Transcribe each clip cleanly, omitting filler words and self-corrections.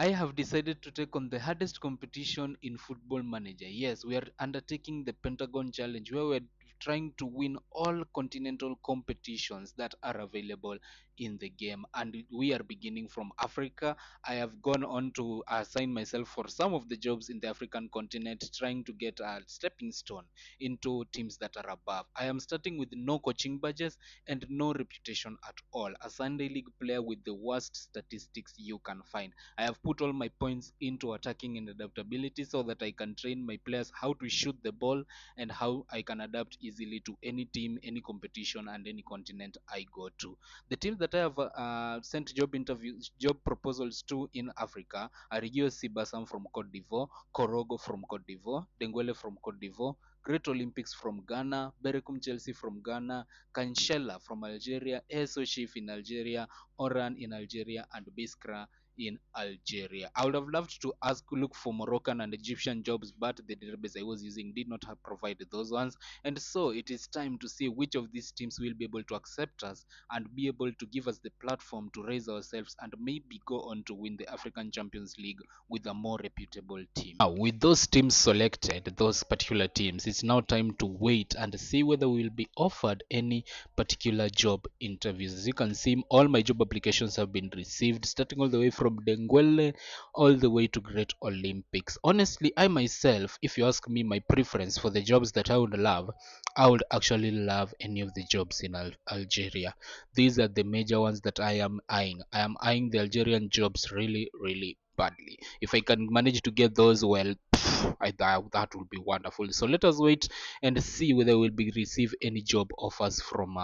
I have decided to take on the hardest competition in Football Manager. Yes, we are undertaking the Pentagon Challenge, where we're trying to win all continental competitions that are available in the game. And we are beginning from Africa. I have gone on to assign myself for some of the jobs in the African continent, trying to get a stepping stone into teams that are above. I am starting with no coaching badges and no reputation at all. A Sunday League player with the worst statistics you can find. I have put all my points into attacking and adaptability so that I can train my players how to shoot the ball and how I can adapt easily to any team, any competition, and any continent I go to. The teams that I have sent job interviews, job proposals to in Africa are USC Bassam from Cote d'Ivoire, Korogo from Cote d'Ivoire, Denguele from Cote d'Ivoire, Great Olympics from Ghana, Berekum Chelsea from Ghana, Kanshela from Algeria, ESO Chief in Algeria, Oran in Algeria, and Biskra in Algeria. I would have loved to look for Moroccan and Egyptian jobs, but the database I was using did not have provided those ones. And so it is time to see which of these teams will be able to accept us and be able to give us the platform to raise ourselves and maybe go on to win the African Champions League with a more reputable team. Now, with those teams selected, those particular teams, it's now time to wait and see whether we will be offered any particular job interviews. As you can see, all my job applications have been received, starting all the way from Denguele all the way to Great Olympics. Honestly, I myself, if you ask me my preference for the jobs that I would love, I would actually love any of the jobs in Algeria. These are the major ones that I am eyeing. I am eyeing the Algerian jobs really, really badly. If I can manage to get those, well, that would be wonderful. So let us wait and see whether we'll be receive any job offers from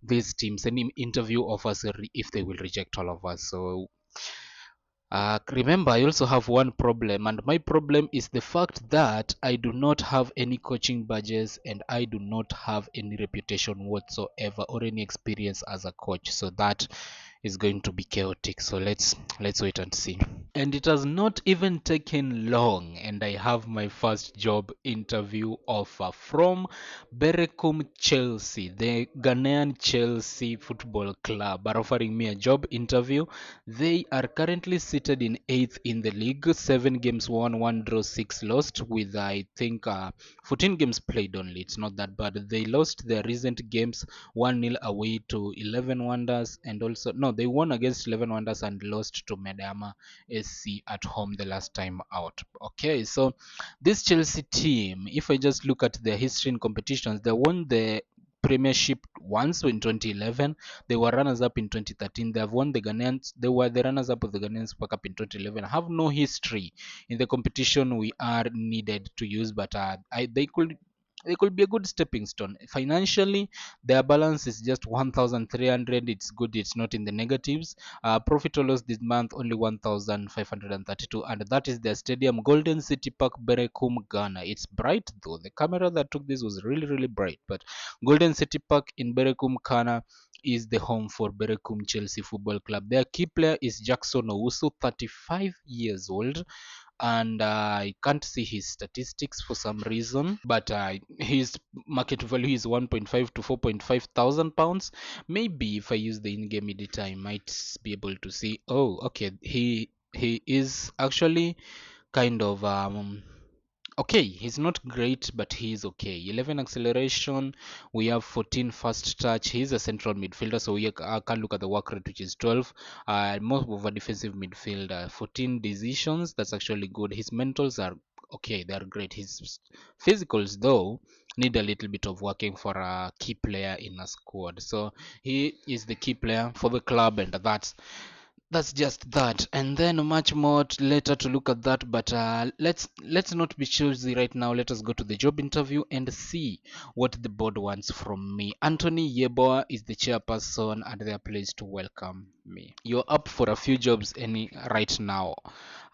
these teams, any interview offers, if they will reject all of us. So remember, I also have one problem, and my problem is the fact that I do not have any coaching badges and I do not have any reputation whatsoever or any experience as a coach. So that is going to be chaotic. So let's wait and see. And it has not even taken long, and I have my first job interview offer from Berekum Chelsea. The Ghanaian Chelsea Football Club are offering me a job interview. They are currently seated in 8th in the league, 7 games won, 1 draw, 6 lost, with I think 14 games played only. It's not that bad. They lost their recent games 1-0 away to 11 Wonders, and also no, they won against 11 Wonders and lost to Medama SC at home the last time out. Okay, so this Chelsea team, if I just look at their history in competitions, they won the Premiership once in 2011. They were runners up in 2013. They have won the Ghanaians. They were the runners up of the Ghanaian Super Cup in 2011. Have no history in the competition we are needed to use, but they could be a good stepping stone. Financially, their balance is just 1,300. It's good. It's not in the negatives. Profit or loss this month only 1,532, and that is their stadium, Golden City Park, Berekum, Ghana. It's bright though. The camera that took this was really, really bright. But Golden City Park in Berekum, Ghana is the home for Berekum Chelsea Football Club. Their key player is Jackson Owusu, 35 years old, and I can't see his statistics for some reason, but his market value is 1.5 to 4.5 thousand pounds. Maybe if I use the in-game editor, I might be able to see. Oh, okay, he is actually kind of okay. He's not great, but he's okay. 11 acceleration, we have 14 fast touch. He's a central midfielder, so we can look at the work rate, which is 12. More of a defensive midfielder. 14 decisions, that's actually good. His mentals are okay, they're great. His physicals though need a little bit of working for a key player in a squad. So he is the key player for the club, and that's just that. And then much more later to look at that, but let's not be choosy right now. Let us go to the job interview and see what the board wants from me. Anthony Yeboah is the chairperson, and they are pleased to welcome me. You're up for a few jobs any right now.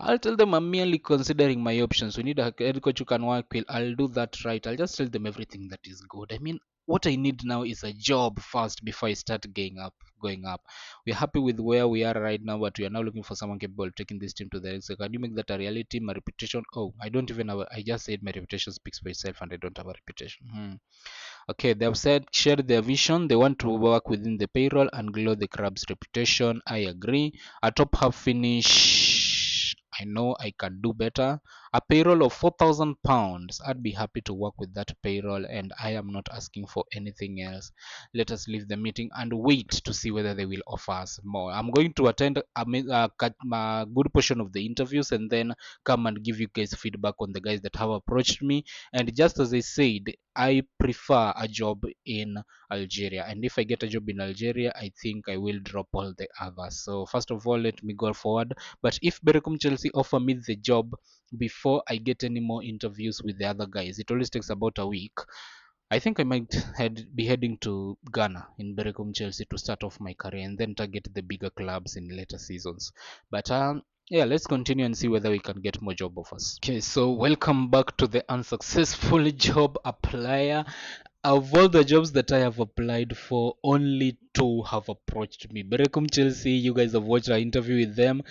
I'll tell them I'm merely considering my options. We need a head coach who can work with. I'll do that right. I'll just tell them everything that is good. I mean, what I need now is a job first before I start going up. We're happy with where we are right now, but we are now looking for someone capable of taking this team to the next. So can you make that a reality? My reputation. Oh, I don't even have. I just said my reputation speaks for itself, and I don't have a reputation. Okay, they have said shared their vision. They want to work within the payroll and grow the club's reputation. I agree. A top half finish. I know I can do better. A payroll of £4,000, I'd be happy to work with that payroll, and I am not asking for anything else. Let us leave the meeting and wait to see whether they will offer us more. I'm going to attend a good portion of the interviews and then come and give you guys feedback on the guys that have approached me. And just as I said, I prefer a job in Algeria, and if I get a job in Algeria, I think I will drop all the others. So first of all, let me go forward. But if Berekum Chelsea offer me the job before I get any more interviews with the other guys, it always takes about a week. I think I might be heading to Ghana in Berekum Chelsea to start off my career and then target the bigger clubs in later seasons. But yeah, let's continue and see whether we can get more job offers. Okay, so welcome back to the unsuccessful job applier. Of all the jobs that I have applied for, only two have approached me. Berekum Chelsea, you guys have watched our interview with them.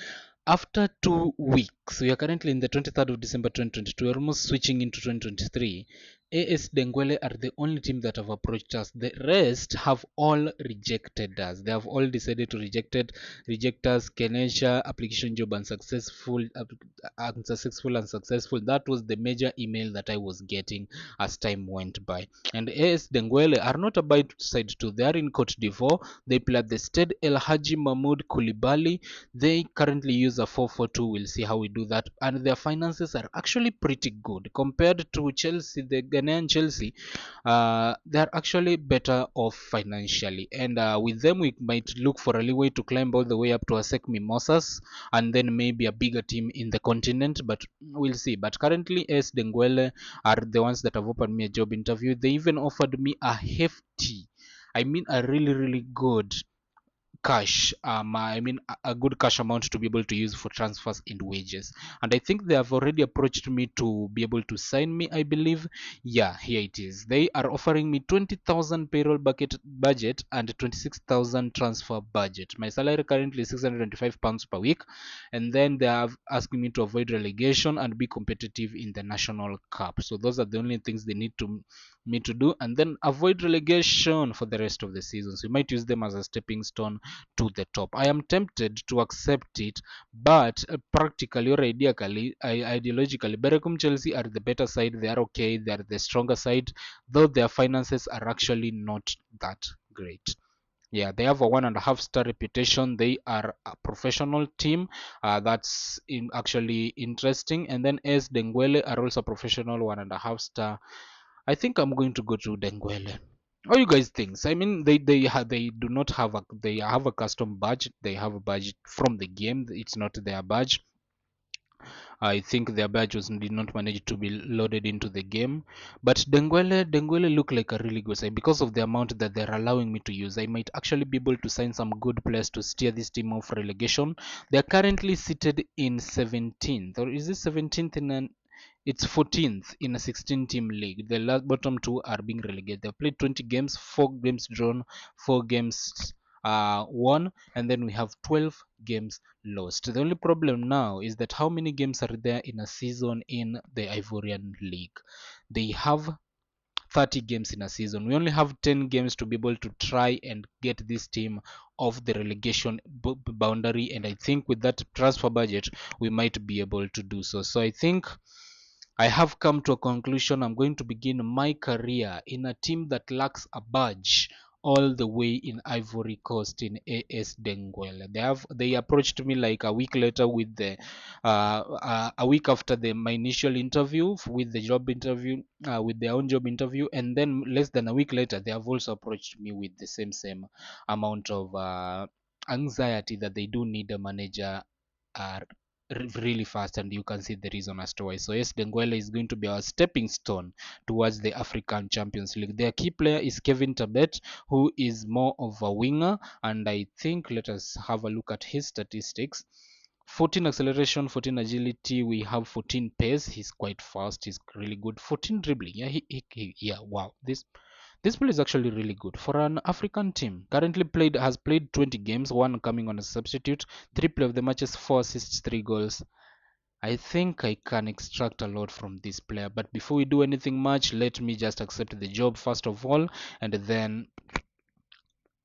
After 2 weeks, we are currently in the 23rd of December 2022, we're almost switching into 2023. AS Dengwele are the only team that have approached us. The rest have all rejected us. They have all decided to reject us. Kenesha, application job unsuccessful, unsuccessful. That was the major email that I was getting as time went by. And AS Dengwele are not a bad side too. They are in Cote d'Ivoire. They play at the Stade El Haji Mahmoud Koulibaly. They currently use a 4-4-2. We'll see how we do that. And their finances are actually pretty good compared to Chelsea, the Ghanaian Chelsea. They're actually better off financially. And with them, we might look for a leeway to climb all the way up to ASEC Mimosas and then maybe a bigger team in the continent. But we'll see. But currently, AS Denguele are the ones that have offered me a job interview. They even offered me a hefty, I mean, a really, really good cash, I mean a good cash amount to be able to use for transfers and wages. And I think they have already approached me to be able to sign me, I believe. Yeah, here it is. They are offering me 20,000 payroll budget and 26,000 transfer budget. My salary currently is £625 per week, and then they have asked me to avoid relegation and be competitive in the national cup. So those are the only things they need to me to do, and then avoid relegation for the rest of the season. So you might use them as a stepping stone to the top. I am tempted to accept it, but practically or ideologically, Berekum Chelsea are the better side. They are okay. They are the stronger side, though their finances are actually not that great. Yeah, they have a 1.5 star reputation. They are a professional team. That's actually interesting. And then AS Denguele are also professional 1.5 star. I think I'm going to go to Denguele. What you guys think? I mean, they do not have they have a custom badge. They have a badge from the game. It's not their badge. I think their badges did not manage to be loaded into the game. But Denguele look like a really good side because of the amount that they're allowing me to use. I might actually be able to sign some good players to steer this team off relegation. They're currently seated in 17th, or is it 17th in an it's 14th in a 16-team league. The last bottom two are being relegated. They've played 20 games, 4 games drawn, 4 games won, and then we have 12 games lost. The only problem now is that how many games are there in a season in the Ivorian League? They have 30 games in a season. We only have 10 games to be able to try and get this team off the relegation boundary, and I think with that transfer budget we might be able to do so. So I think I have come to a conclusion. I'm going to begin my career in a team that lacks a badge all the way in Ivory Coast in AS Denguel. They approached me like a week later with the a week after my initial interview with the job interview with their own job interview, and then less than a week later they have also approached me with the same amount of anxiety that they do need a manager uh, really fast, and you can see the reason as to why. So yes, Denguela is going to be our stepping stone towards the African Champions League. Their key player is Kevin Tabet, who is more of a winger, and I think let us have a look at his statistics. 14 acceleration, 14 agility, we have 14 pace. He's quite fast, he's really good. 14 dribbling, yeah, yeah, wow, this play is actually really good for an African team. Currently has played 20 games, one coming on a substitute, 3 play of the matches, 4 assists, 3 goals. I think I can extract a lot from this player, but before we do anything much, let me just accept the job first of all, and then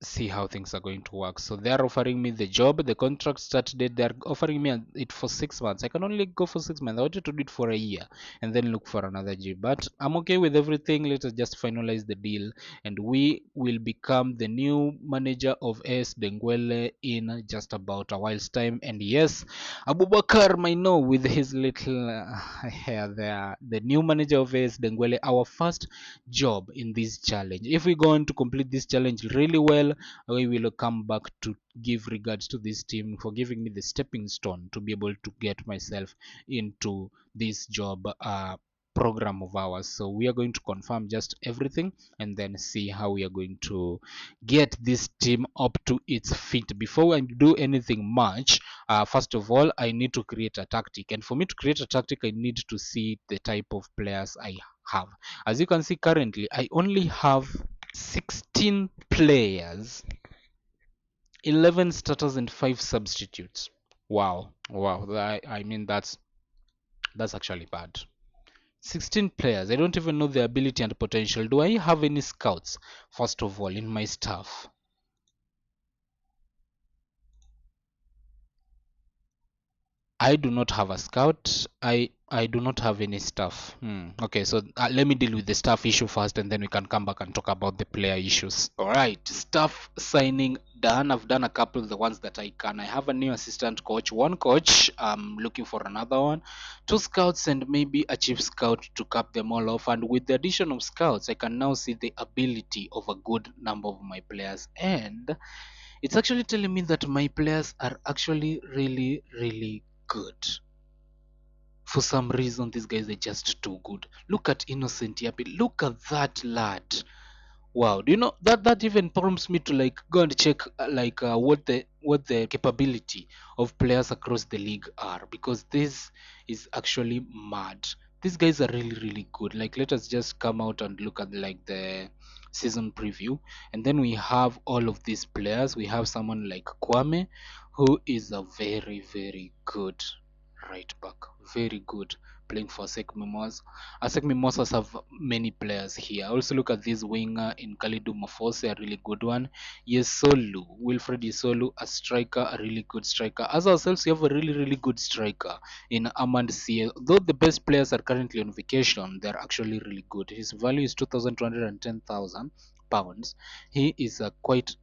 see how things are going to work. So they're offering me the job, the contract start date. They're offering me it for 6 months. I can only go for 6 months. I wanted to do it for a year and then look for another job. But I'm okay with everything. Let us just finalize the deal, and we will become the new manager of AS Benguele in just about a while's time. And yes, Abubakar might know with his little hair there, the new manager of AS Benguele, our first job in this challenge. If we go on to complete this challenge really well, we will come back to give regards to this team for giving me the stepping stone to be able to get myself into this job program of ours. So we are going to confirm just everything and then see how we are going to get this team up to its feet. Before I do anything much, first of all, I need to create a tactic, and for me to create a tactic, I need to see the type of players I have. As you can see, currently I only have 16 players, 11 starters and 5 substitutes. Wow, I mean that's actually bad. 16 players, I don't even know their ability and potential. Do I have any scouts, first of all, in my staff? I do not have a scout. I do not have any staff. Okay, so let me deal with the staff issue first, and then we can come back and talk about the player issues. All right, staff signing done. I've done a couple of the ones that I can. I have a new assistant coach, one coach. I'm looking for another one, two scouts, and maybe a chief scout to cap them all off. And with the addition of scouts, I can now see the ability of a good number of my players, and it's actually telling me that my players are actually really good. For some reason, these guys are just too good. Look at Innocent Yapi. Look at that lad. Wow, do you know that that even prompts me to like go and check what the capability of players across the league are, because this is actually mad. These guys are really good. Like, let us just come out and look at like the season preview, and then we have all of these players. We have someone like Kwame, who is a very good right back, very good, playing for Sek Mimos. Asec Mimosas have many players here. Also look at this winger in Kalidu Mafose, a really good one. Yesolu, Wilfred Yesolu, a striker, a really good striker. As ourselves, we have a really good striker in Amand CL. Though the best players are currently on vacation, they're actually really good. His value is 2,210,000 pounds. He is a quite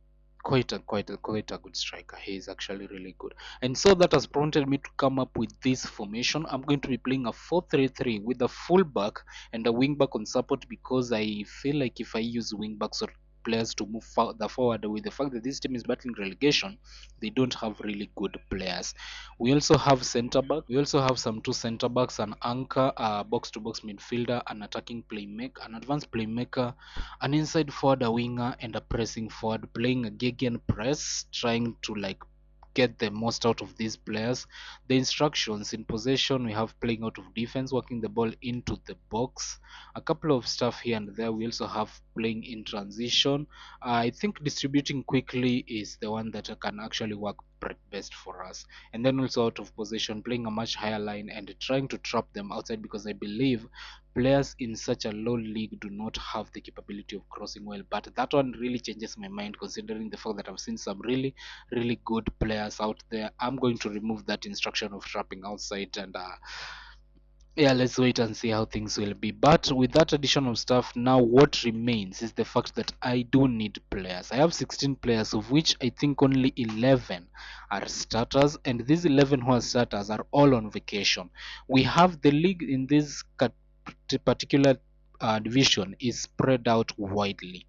a good striker. He is actually really good, and so that has prompted me to come up with this formation. I'm going to be playing a 4-3-3 with a fullback and a wingback on support, because I feel like if I use wingbacks or players to move further forward, with the fact that this team is battling relegation, they don't have really good players. We also have centre back. We also have some two centre backs, an anchor, a box to box midfielder, an attacking playmaker, an advanced playmaker, an inside forward, a winger, and a pressing forward, playing a gegen press, trying to like get the most out of these players. The instructions in possession, we have playing out of defense, working the ball into the box, a couple of stuff here and there. We also have playing in transition. I think distributing quickly is the one that can actually work best for us. And then also out of possession, playing a much higher line and trying to trap them outside, because I believe players in such a low league do not have the capability of crossing well. But that one really changes my mind, considering the fact that I've seen some really good players out there. I'm going to remove that instruction of trapping outside, and yeah, let's wait and see how things will be. But with that additional stuff, now what remains is the fact that I do need players. I have 16 players, of which I think only 11 are starters, and these 11 who are starters are all on vacation. We have the league in this particular division is spread out widely.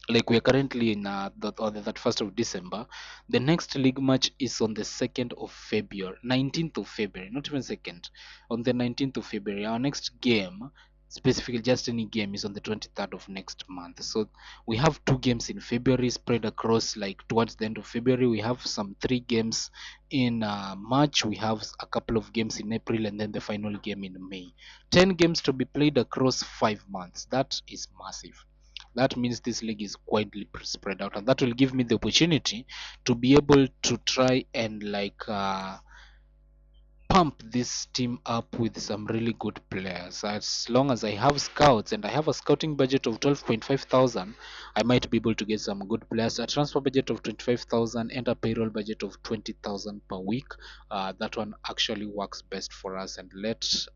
Like, we are currently in on the 31st of December. The next league match is on the 2nd of February, 19th of February, not even 2nd, on the 19th of February. Our next game, specifically just any game, is on the 23rd of next month. So we have 2 games in February spread across, like, towards the end of February. We have some 3 games in March. We have a couple of games in April, and then the final game in May. 10 games to be played across 5 months. That is massive. That means this league is widely spread out, and that will give me the opportunity to be able to try and like pump this team up with some really good players. As long as I have scouts and I have a scouting budget of 12.5 thousand, I might be able to get some good players. A transfer budget of 25,000 and a payroll budget of 20,000 per week. That one actually works best for us. And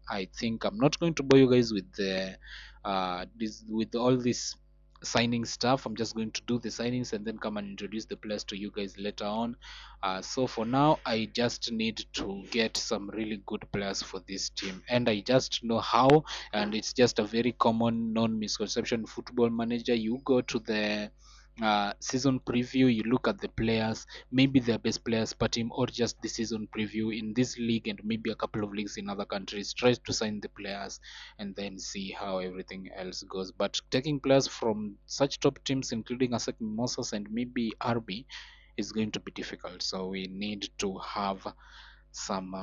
I think I'm not going to bore you guys with with all this signing stuff. I'm just going to do the signings and then come and introduce the players to you guys later on. So for now, I just need to get some really good players for this team, and I just know how. And it's just a very common known misconception. Football Manager, you go to the season preview, you look at the players, maybe their best players per team, or just the season preview in this league and maybe a couple of leagues in other countries. Try to sign the players and then see how everything else goes. But taking players from such top teams, including ASEC Mimosas and maybe RB, is going to be difficult. So we need to have some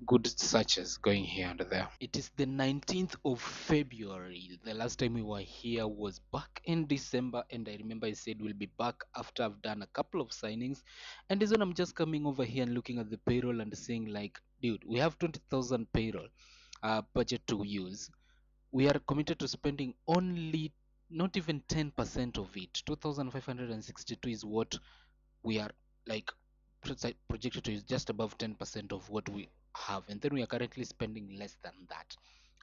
good searches going here and there. It is the 19th of February. The last time we were here was back in December, and I remember I said we'll be back after I've done a couple of signings. And this one I'm just coming over here and looking at the payroll and saying, like, dude, we have 20,000 payroll budget to use. We are committed to spending only not even 10% of it. 2,562 is what we are like projected to use, just above 10% of what we have, and then we are currently spending less than that.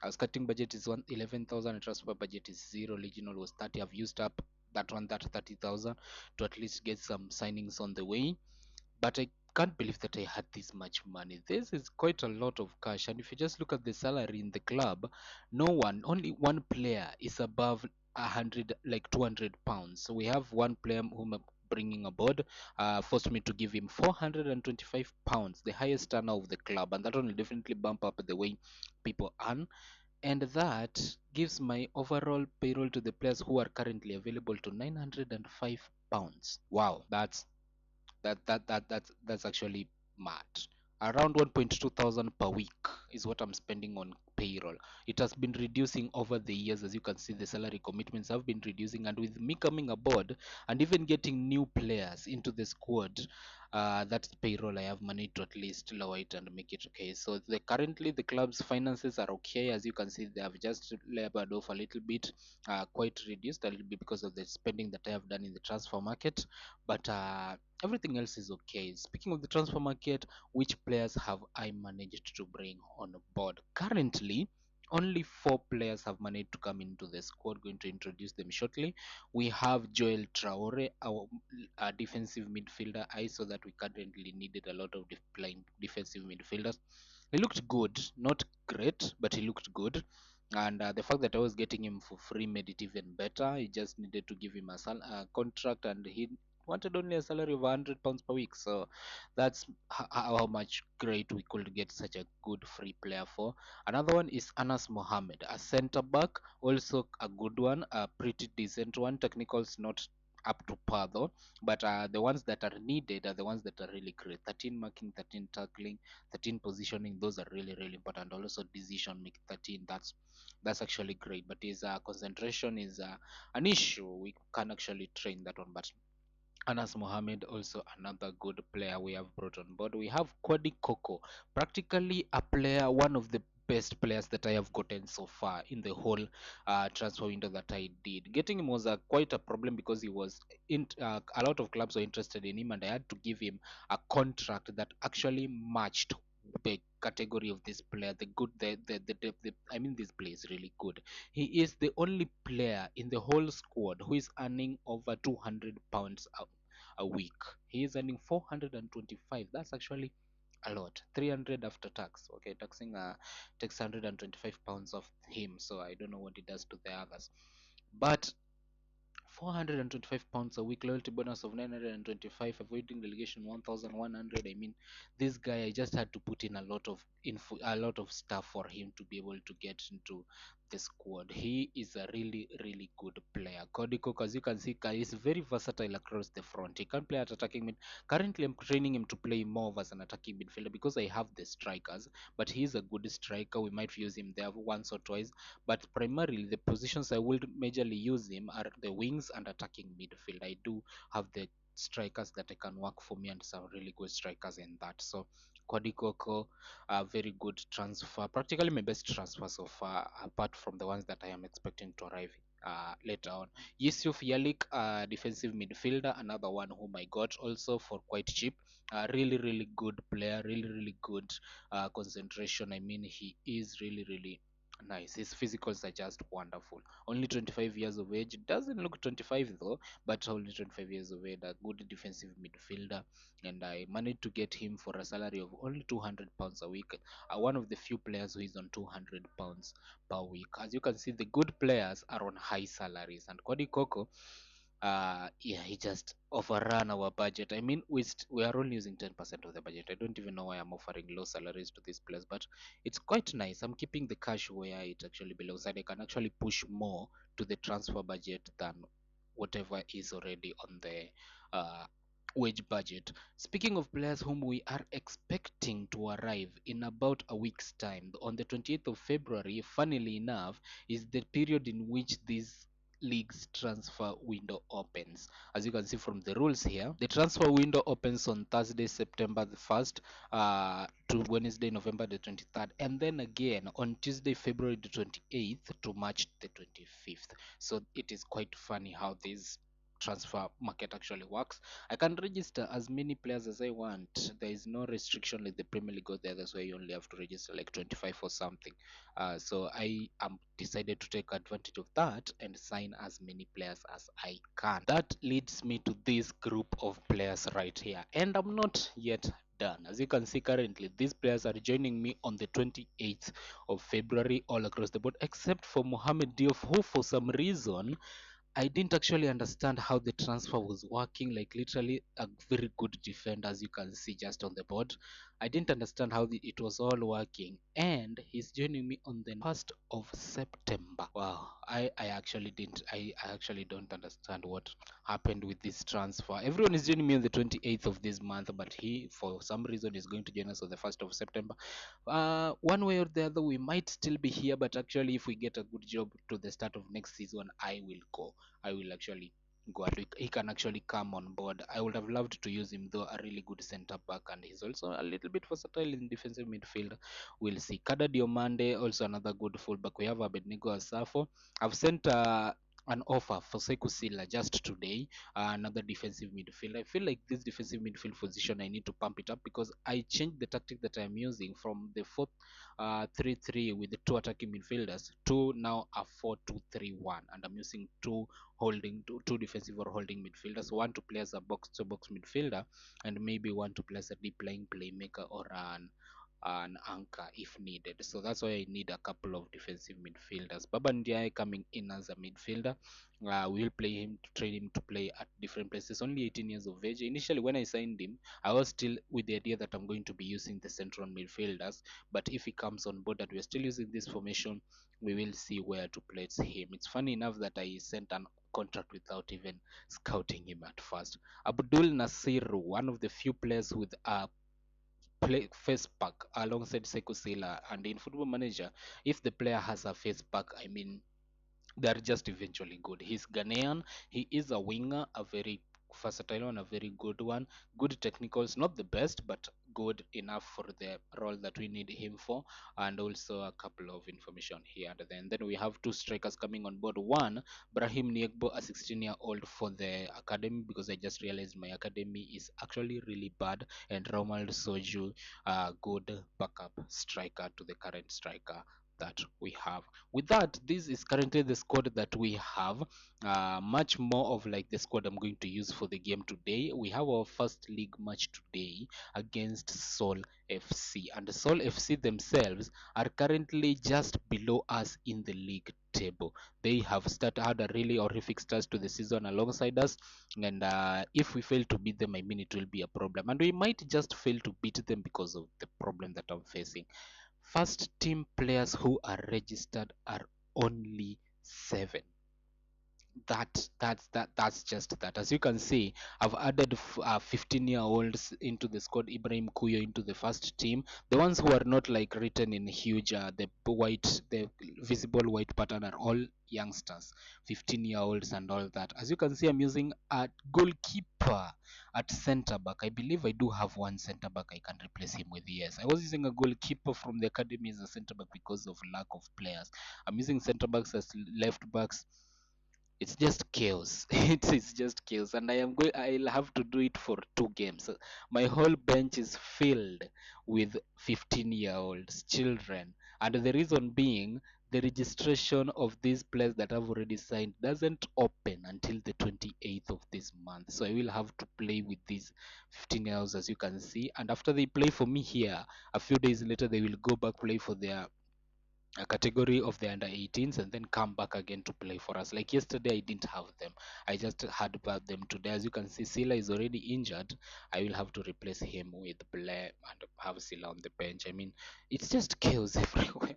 Our starting budget is 11,000, transfer budget is 0, regional was 30. I've used up that 30,000 to at least get some signings on the way, but I can't believe that I had this much money. This is quite a lot of cash, and if you just look at the salary in the club, only one player is above 100, like 200 pounds. So we have one player whom I'm bringing aboard, forced me to give him 425 pounds, the highest earner of the club, and that will definitely bump up the way people earn. And that gives my overall payroll to the players who are currently available to 905 pounds. Wow, that's actually mad. Around 1.2 thousand per week is what I'm spending on payroll. It has been reducing over the years. As you can see, the salary commitments have been reducing, and with me coming aboard and even getting new players into the squad, that payroll I have money to at least lower it and make it okay. So currently the club's finances are okay. As you can see, they have just labored off a little bit, quite reduced a little bit because of the spending that I have done in the transfer market, but everything else is okay. Speaking of the transfer market, which players have I managed to bring on board? Currently, only 4 players have managed to come into the squad. Going to introduce them shortly. We have Joel Traore, our defensive midfielder. I saw that we currently needed a lot of playing defensive midfielders. He looked good, not great, but he looked good. And the fact that I was getting him for free made it even better. He just needed to give him a contract, and he wanted only a salary of 100 pounds per week. So that's how much great we could get such a good free player for. Another one is Anas Mohammed, a center back, also a good one, a pretty decent one. Technicals not up to par though, but the ones that are needed are the ones that are really great. 13 marking, 13 tackling, 13 positioning, those are really really important. Also decision making, 13, that's actually great, but his concentration is an issue. We can actually train that one, but Anas Mohammed, also another good player we have brought on board. We have Kwadi Koko, practically a player, one of the best players that I have gotten so far in the whole transfer window that I did. Getting him was quite a problem because a lot of clubs were interested in him, and I had to give him a contract that actually matched the category of this player. The good, the I mean, this player is really good. He is the only player in the whole squad who is earning over 200 pounds a week. He is earning 425. That's actually a lot. 300 after tax. Okay, taxing takes 125 pounds off him. So I don't know what it does to the others. But 425 pounds a week, loyalty bonus of 925, avoiding relegation 1100. I mean, this guy, I just had to put in a lot of info, a lot of stuff for him to be able to get into the squad. He is a really really good player. Cody Cook, as you can see, is very versatile across the front. He can play at attacking mid. Currently I'm training him to play more of as an attacking midfielder because I have the strikers, but he's a good striker. We might use him there once or twice, but primarily the positions I will majorly use him are the wings and attacking midfield. I do have the strikers that I can work for me, and some really good strikers in that. So Kwadi Koko, a very good transfer, practically my best transfer so far, apart from the ones that I am expecting to arrive later on. Yusuf Yalik, defensive midfielder, another one whom I got also for quite cheap. Really, really good player, really, really good concentration. I mean, he is really, really nice. His physicals are just wonderful. Only 25 years of age. Doesn't look 25 though, but only 25 years of age. A good defensive midfielder, and I managed to get him for a salary of only 200 pounds a week. One of the few players who is on 200 pounds per week. As you can see, the good players are on high salaries, and Kwadi Koko, yeah, he just overrun our budget. I mean, we are only using 10% of the budget. I don't even know why I'm offering low salaries to these players, but it's quite nice. I'm keeping the cash where it actually belongs, and I can actually push more to the transfer budget than whatever is already on the wage budget. Speaking of players whom we are expecting to arrive in about a week's time, on the 28th of February, funnily enough, is the period in which these league's transfer window opens. As you can see from the rules here, the transfer window opens on Thursday, September the 1st, to Wednesday, November the 23rd, and then again on Tuesday, February the 28th to March the 25th. So it is quite funny how this transfer market actually works. I can register as many players as I want. There is no restriction like the Premier League out there. That's why you only have to register like 25 or something. So I am decided to take advantage of that and sign as many players as I can. That leads me to this group of players right here, and I'm not yet done. As you can see currently, these players are joining me on the 28th of February all across the board, except for Mohamed Diouf, who for some reason I didn't actually understand how the transfer was working. Like literally a very good defender, as you can see just on the board. I didn't understand how it was all working, and he's joining me on the 1st of September. Wow, I actually didn't. I actually don't understand what happened with this transfer. Everyone is joining me on the 28th of this month, but he, for some reason, is going to join us on the 1st of September. One way or the other, we might still be here, but actually, if we get a good job to the start of next season, I will go. I will actually go, and he can actually come on board. I would have loved to use him though, a really good center back, and he's also a little bit versatile in defensive midfield. We'll see. Kada Diomande, also another good fullback. We have Abednego Asafo. I've sent an offer for Sekou Silla just today, another defensive midfield. I feel like this defensive midfield position I need to pump it up because I changed the tactic that I'm using from the 4-3-3 with the two attacking midfielders to now a 4-2-3-1, and I'm using two defensive or holding midfielders, one to play as a box to box midfielder, and maybe one to play as a deep lying playmaker or an anchor if needed. So that's why I need a couple of defensive midfielders. Baba Ndiaye coming in as a midfielder. We'll play him to train him to play at different places. Only 18 years of age. Initially, when I signed him, I was still with the idea that I'm going to be using the central midfielders. But if he comes on board and we're still using this formation, we will see where to place him. It's funny enough that I sent an contract without even scouting him at first. Abdul Nasiru, one of the few players with a face pack alongside Sekou Silla, and in Football Manager, if the player has a face pack, I mean they're just eventually good. He's Ghanaian. He is a winger, a very versatile one, a very good one. Good technicals, not the best, but good enough for the role that we need him for. And also a couple of information here. And then we have two strikers coming on board. One, Brahim Niegbo, a 16-year-old for the academy, because I just realized my academy is actually really bad. And Romuald Soju, a good backup striker to the current striker that we have. With that, this is currently the squad that we have. Much more of like the squad I'm going to use for the game today. We have our first league match today against Seoul FC, and the Seoul FC themselves are currently just below us in the league table. They have had a really horrific start to the season alongside us, and if we fail to beat them, I mean it will be a problem, and we might just fail to beat them because of the problem that I'm facing. First team players who are registered are only 7. That's just that. As you can see, I've added 15-year-olds into the squad. Ibrahim Kuyo into the first team. The ones who are not like written in huge, the visible white pattern are all youngsters, 15-year-olds and all that. As you can see, I'm using a goalkeeper at center back. I believe I do have one center back I can replace him with. Yes, I was using a goalkeeper from the academy as a center back because of lack of players. I'm using center backs as left backs. It's just chaos. It's just chaos, and I'll have to do it for 2 games. My whole bench is filled with 15-year-olds children, and the reason being the registration of these players that I've already signed doesn't open until the 28th of this month. So I will have to play with these 15-year-olds, as you can see, and after they play for me here, a few days later they will go back play for their a category of the under 18s and then come back again to play for us. Like yesterday, I didn't have them. I just had about them today. As you can see, Sila is already injured. I will have to replace him with Blair and have Sila on the bench. I mean, it's just chaos everywhere.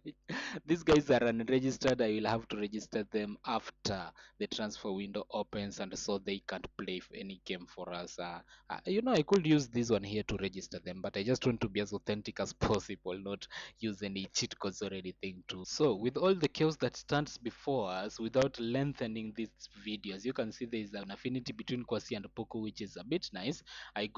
These guys are unregistered. I will have to register them after the transfer window opens, and so they can't play any game for us. I could use this one here to register them, but I just want to be as authentic as possible, not use any cheat codes or anything too. So with all the chaos that stands before us, without lengthening this video, as you can see, there is an affinity between Kwasi and Poco, which is a bit nice.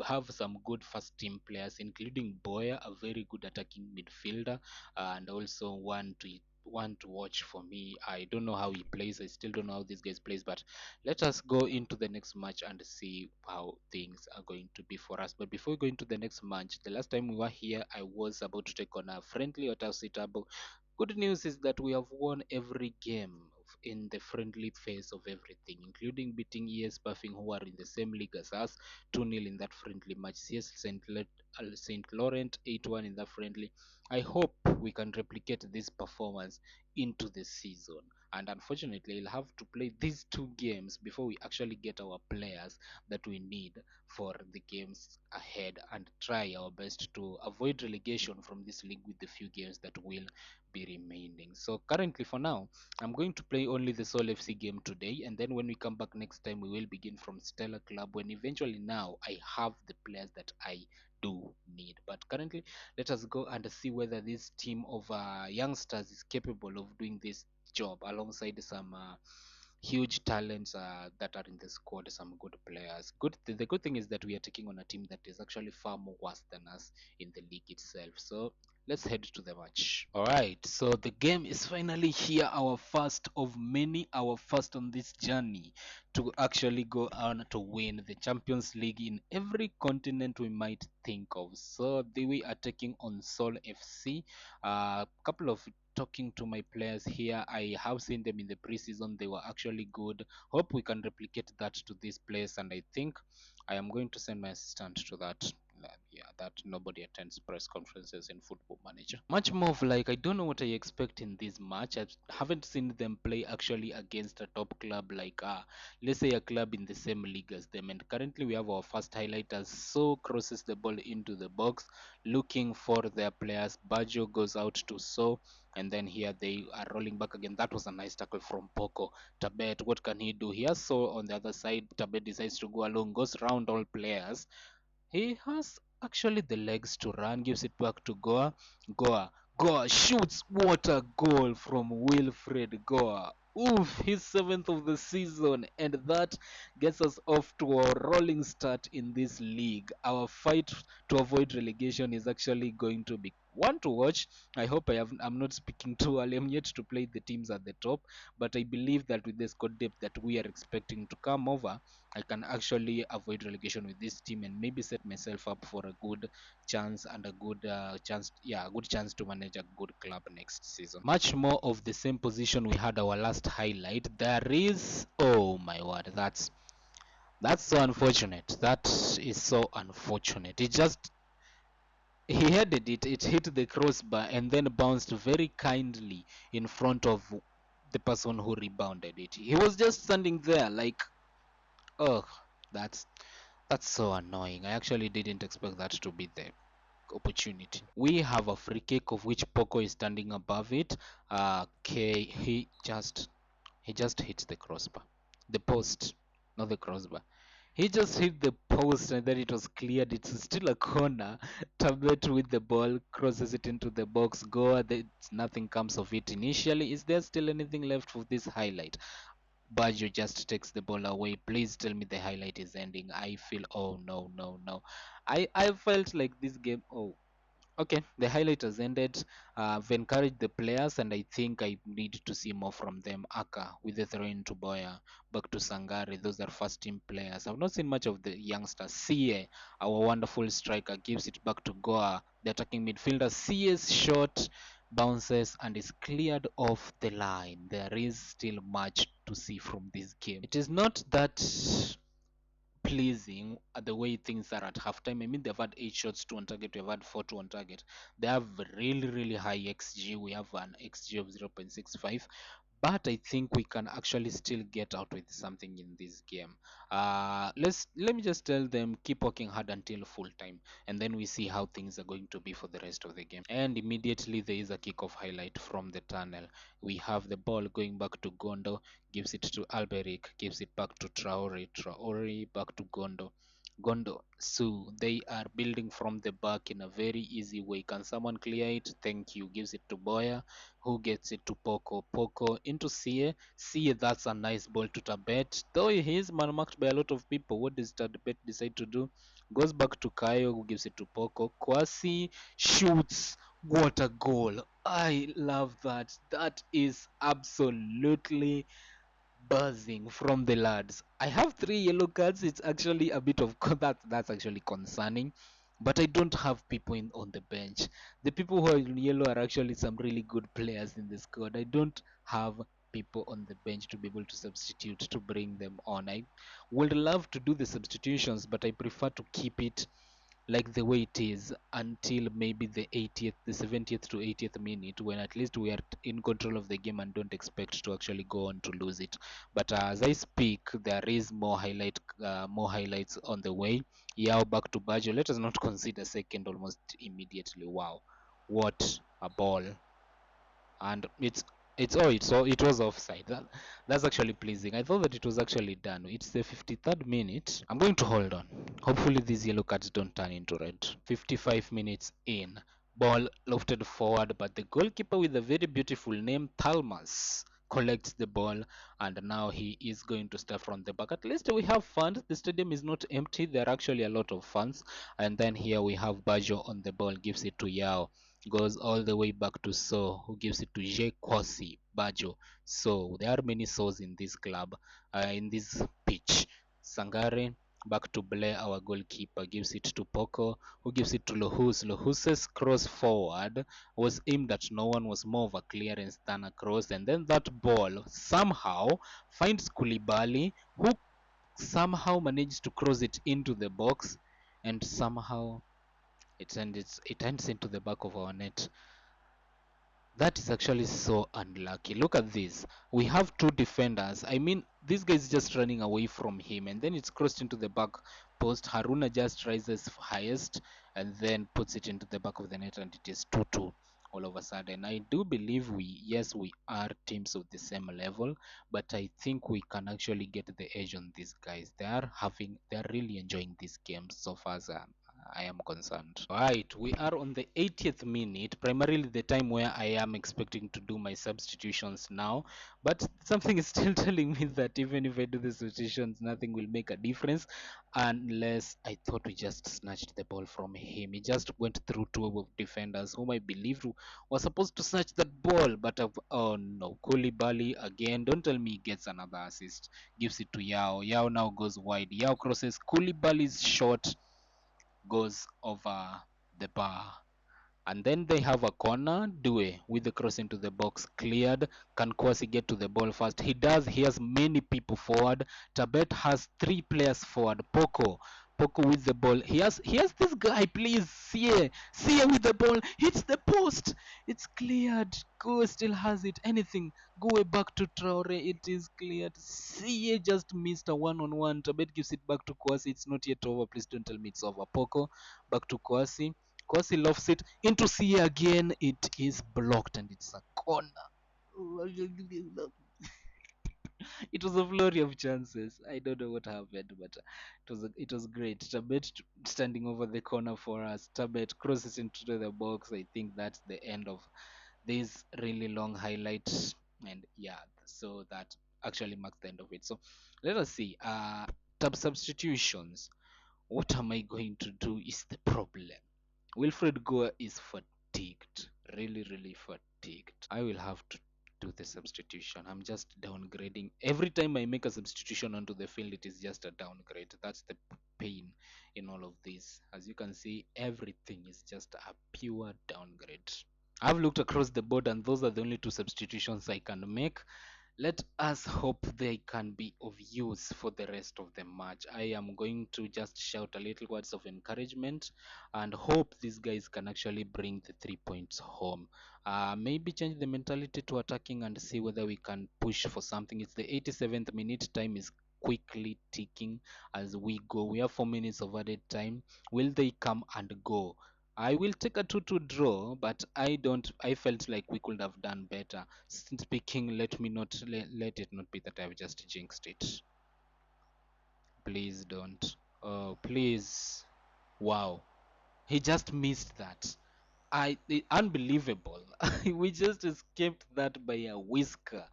Have some good first team players, including Boya, a very good attacking midfielder, and also one to watch for me. I don't know how he plays. I still don't know how this guy plays, but let us go into the next match and see how things are going to be for us. But before we go into the next match, the last time we were here, I was about to take on a friendly Otasi Tabo. Good news is that we have won every game in the friendly phase of everything, including beating ES Buffing, who are in the same league as us, 2-0 in that friendly match. CS St. Laurent 8-1 in that friendly. I hope we can replicate this performance into the season. And unfortunately, I'll have to play these 2 games before we actually get our players that we need for the games ahead and try our best to avoid relegation from this league with the few games that will be remaining. So currently, for now, I'm going to play only the Seoul FC game today, and then when we come back next time, we will begin from Stella Club, when eventually now I have the players that I do need. But currently, let us go and see whether this team of youngsters is capable of doing this job alongside some huge talents that are in the squad, some good players. The good thing is that we are taking on a team that is actually far more worse than us in the league itself. So let's head to the match. All right, so the game is finally here, our first of many, our first on this journey to actually go on to win the Champions League in every continent we might think of. So we are taking on Seoul FC. A couple of talking to my players here, I have seen them in the preseason. They were actually good. Hope we can replicate that to this place, and I think I am going to send my assistant to that. Yeah, that nobody attends press conferences in Football Manager. Much more of like, I don't know what I expect in this match. I haven't seen them play actually against a top club like let's say a club in the same league as them. And currently we have our first highlight as So crosses the ball into the box looking for their players. Baggio goes out to So, and then here they are rolling back again. That was a nice tackle from Poco. Tabet, what can he do? He has So on the other side. Tabet decides to go along, goes round all players. He has actually the legs to run, gives it back to Goa. Goa shoots. What a goal from Wilfred Goa. Oof, his 7th of the season, and that gets us off to a rolling start in this league. Our fight to avoid relegation is actually going to be one to watch. I hope I'm not speaking too early. I'm yet to play the teams at the top, but I believe that with the squad depth that we are expecting to come over, I can actually avoid relegation with this team and maybe set myself up for a good chance and a good a good chance to manage a good club next season. Much more of the same position we had our last highlight. There is, oh my word, that's so unfortunate. That is so unfortunate. He headed it, it hit the crossbar and then bounced very kindly in front of the person who rebounded it. He was just standing there like, oh, that's that's so annoying. I actually didn't expect that to be the opportunity. We have a free kick of which Poco is standing above it. Okay, he just hits the crossbar. The post, not the crossbar. He just hit the post and then it was cleared. It's still a corner. Tablet with the ball crosses it into the box. Goal. Nothing comes of it initially. Is there still anything left for this highlight? Baggio just takes the ball away. Please tell me the highlight is ending. I feel, oh no, no, no. I felt like this game. Oh, okay, the highlight has ended. I've encouraged the players, and I think I need to see more from them. Aka with the throw into Boya, back to Sangare. Those are first team players. I've not seen much of the youngsters. Sie, our wonderful striker, gives it back to Goa, the attacking midfielder. Cie's shot bounces and is cleared off the line. There is still much to see from this game. It is not that pleasing at the way things are at halftime. I mean, they've had 8 shots to on target, we've had 4 to on target. They have really, really high XG. We have an XG of 0.65, but I think we can actually still get out with something in this game. Let me just tell them keep working hard until full time, and then we see how things are going to be for the rest of the game. And immediately there is a kickoff highlight from the tunnel. We have the ball going back to Gondo, gives it to Alberic, gives it back to Traore, Traore back to Gondo. Gondo, Su, they are building from the back in a very easy way. Can someone clear it? Thank you. Gives it to Boya, who gets it to Poco. Poco into Sie. Sie, that's a nice ball to Tabet. Though he is man marked by a lot of people, what does Tabet decide to do? Goes back to Kayo, who gives it to Poco. Kwasi shoots. What a goal. I love that. That is absolutely buzzing from the lads. I have 3 yellow cards. It's actually a bit of that's actually concerning, but I don't have people in on the bench. The people who are in yellow are actually some really good players in the squad. I don't have people on the bench to be able to substitute to bring them on. I would love to do the substitutions, but I prefer to keep it like the way it is until maybe the 80th, the 70th to 80th minute, when at least we are in control of the game and don't expect to actually go on to lose it. But as I speak, there is more highlights on the way. Yao back to Baggio. Let us not consider second almost immediately. Wow, what a ball! And it was offside. That's actually pleasing. I thought that it was actually done. It's the 53rd minute. I'm going to hold on. Hopefully these yellow cards don't turn into red. 55 minutes in. Ball lofted forward, but the goalkeeper with a very beautiful name, Thalmas, collects the ball, and now he is going to start from the back. At least we have fans. The stadium is not empty. There are actually a lot of fans. And then here we have Baggio on the ball, gives it to Yao, goes all the way back to So, who gives it to J Kwasi Bajo. So there are many Sos in this club, in this pitch. Sangare back to Blair, our goalkeeper, gives it to Poco, who gives it to Lohus. Lohus's cross forward was aimed at no one, was more of a clearance than a cross, and then that ball somehow finds Koulibaly, who somehow managed to cross it into the box, and somehow it ends into the back of our net. That is actually so unlucky. Look at this. We have 2 defenders. I mean, this guy is just running away from him, and then it's crossed into the back post. Haruna just rises highest and then puts it into the back of the net, and it is 2-2 all of a sudden. I do believe yes, we are teams of the same level, but I think we can actually get the edge on these guys. They are really enjoying this game so far as I am concerned. Right, we are on the 80th minute, primarily the time where I am expecting to do my substitutions now. But something is still telling me that even if I do the substitutions, nothing will make a difference unless I thought we just snatched the ball from him. He just went through 2 defenders whom I believed was supposed to snatch that ball. But oh no, Koulibaly again. Don't tell me he gets another assist. Gives it to Yao. Yao now goes wide. Yao crosses. Koulibaly's shot goes over the bar. And then they have a corner. Due with the cross into the box cleared. Can Kwasi get to the ball first? He does. He has many people forward. Tabet has 3 players forward. Poco with the ball. He has this guy, please. See with the ball. Hits the post. It's cleared. Go still has it. Anything. Go way back to Traore. It is cleared. See just missed a one-on-one. Tabet gives it back to Kwasi. It's not yet over. Please don't tell me it's over. Poco back to Kwasi. Kwasi lofts it into C again. It is blocked and it's a corner. It was a flurry of chances. I don't know what happened, but it was great. Tabet standing over the corner for us. Tabet crosses into the box. I think that's the end of this really long highlight, and yeah, so that actually marks the end of it. So let us see. Tab substitutions. What am I going to do is the problem. Wilfred Goa is fatigued, really, really fatigued. I will have to do the substitution. I'm just downgrading. Every time I make a substitution onto the field, it is just a downgrade. That's the pain in all of this. As you can see, everything is just a pure downgrade. I've looked across the board, and those are the only two substitutions I can make. Let us hope they can be of use for the rest of the match. I am going to just shout a little words of encouragement and hope these guys can actually bring the 3 points home. Maybe change the mentality to attacking and see whether we can push for something. It's the 87th minute. Time is quickly ticking as we go. We have 4 minutes of added time. Will they come and go? I will take a 2-2 draw, but I felt like we could have done better. Speaking, let it not be that I've just jinxed it. Please don't. Oh, please. Wow. He just missed that. Unbelievable. We just escaped that by a whisker.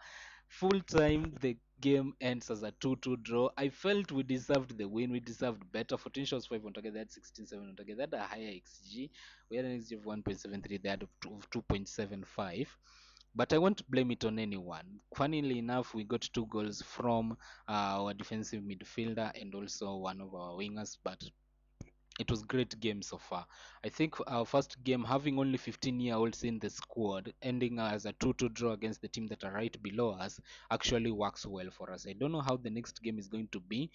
Full time, the game ends as a 2-2 draw. I felt we deserved the win. We deserved better. 14 shots, 5 on target. They had 16-7 on target. They had a higher XG. We had an XG of 1.73. They had 2.75. But I won't blame it on anyone. Funnily enough, we got 2 goals from our defensive midfielder and also one of our wingers. But it was great game so far. I think our first game, having only 15-year-olds in the squad, ending as a 2-2 draw against the team that are right below us, actually works well for us. I don't know how the next game is going to be.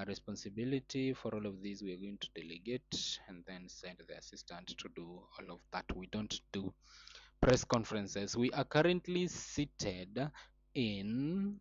Responsibility for all of these we are going to delegate and then send the assistant to do all of that. We don't do press conferences. We are currently seated in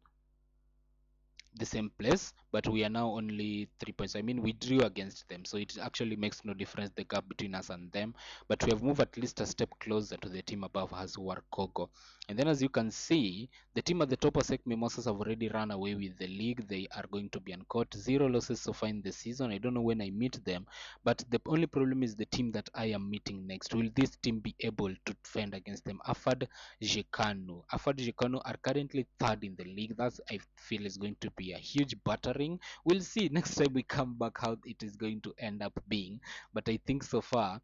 the same place, but we are now only 3 points. I mean, we drew against them, so it actually makes no difference the gap between us and them. But we have moved at least a step closer to the team above us, who are Kogo. And then, as you can see, the team at the top, Osek Mimosas, have already run away with the league. They are going to be uncaught. 0 losses so far in the season. I don't know when I meet them, but the only problem is the team that I am meeting next. Will this team be able to defend against them? Afad Jekanu are currently third in the league. That's, I feel, is going to be a huge battering. We'll see next time we come back how it is going to end up being. But I think so far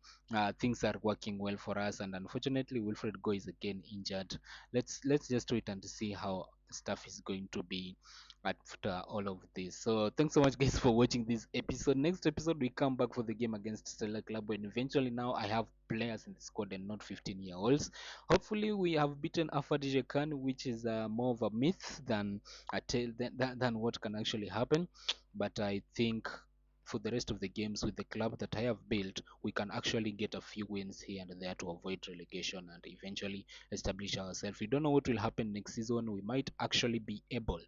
things are working well for us. And unfortunately, Wilfred Go is again injured. Let's just wait and see how stuff is going to be after all of this. So thanks so much, guys, for watching this episode. Next episode we come back for the game against Stella Club, and eventually now I have players in the squad and not 15-year-olds. Hopefully we have beaten Afad Khan, which is more of a myth than a tale than what can actually happen. But I think for the rest of the games with the club that I have built, we can actually get a few wins here and there to avoid relegation and eventually establish ourselves. We don't know what will happen next season. We might actually be able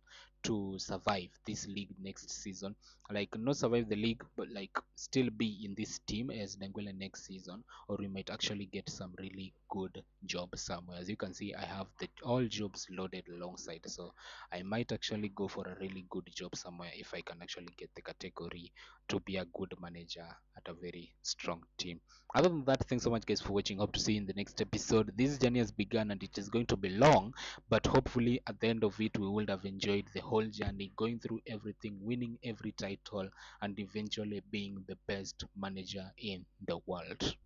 to survive this league next season, like not survive the league, but like still be in this team as Dangwele next season, or we might actually get some really good job somewhere. As you can see, I have all jobs loaded alongside, so I might actually go for a really good job somewhere if I can actually get the category to be a good manager at a very strong team. Other than that, thanks so much, guys, for watching. Hope to see you in the next episode. This journey has begun and it is going to be long, but hopefully at the end of it we would have enjoyed the whole journey, going through everything, winning every title, and eventually being the best manager in the world.